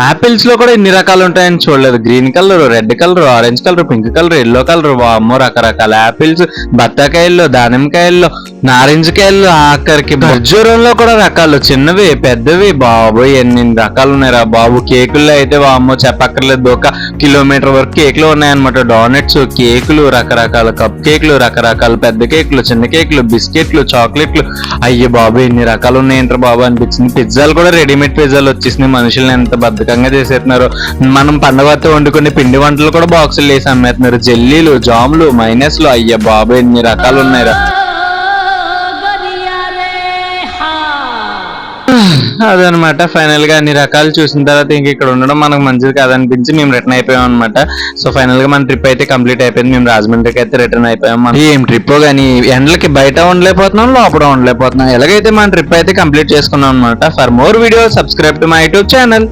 Apples లో కూడా ఇన్ని రకాలు ఉంటాయని చూడలేదు. Green colour, red colour, orange colour, pink colour, yellow colour, వామ్మో రకరకాల ఆపిల్స్. బత్తాకాయల్లో, దానిమ్మకాయల్లో, నారింజకాయల్లో, ఆఖరికి ఖర్జూరంలో కూడా రకాలు, చిన్నవి పెద్దవి. బాబోయ్ ఎన్ని రకాలు ఉన్నాయిరా బాబు. కేకుల్లో అయితే వామ్మో చెప్పక్కర్లేదు, ఒక కిలోమీటర్ వరకు కేకులు ఉన్నాయన్నమాట. డోనట్స్, కేకులు, రకరకాల కప్ కేకులు, రకరకాల పెద్ద కేకులు, చిన్న కేకులు, బిస్కెట్లు, చాక్లెట్లు. అయ్యో బాబు ఎన్ని రకాలు ఉన్నాయంటారు బాబు అనిపించింది. పిజ్జాలు కూడా రెడీమేడ్ పిజ్జాలు వచ్చేసినాయి. మనుషుల్ని ఎంత బద్ధకంగా చేసేస్తున్నారు. మనం పండగతో వండుకునే పిండి వంటలు కూడా బాక్సులు వేసి అమ్మేస్తున్నారు. జెల్లీలు, జాములు, మైనస్లు. అయ్యో బాబు ఎన్ని రకాలు ఉన్నాయిరా. అదనమాట ఫైనల్ గా అన్ని రకాలు చూసిన తర్వాత ఇంక ఇక్కడ ఉండడం మనకు మంచిది కాదనిపించి మేము రిటర్న్ అయిపోయాం అనమాట. సో ఫైనల్ గా మన ట్రిప్ అయితే కంప్లీట్ అయిపోయింది. మేము రాజమండ్రికి అయితే రిటర్న్ అయిపోయాం. ఏం ట్రిప్ కానీ ఎండలకి బయట ఉండలేకపోతున్నాం, లోపల ఉండలేకపోతున్నాం. ఎలాగైతే మన ట్రిప్ అయితే కంప్లీట్ చేసుకున్నాం అనమాట. For more video subscribe to my YouTube channel.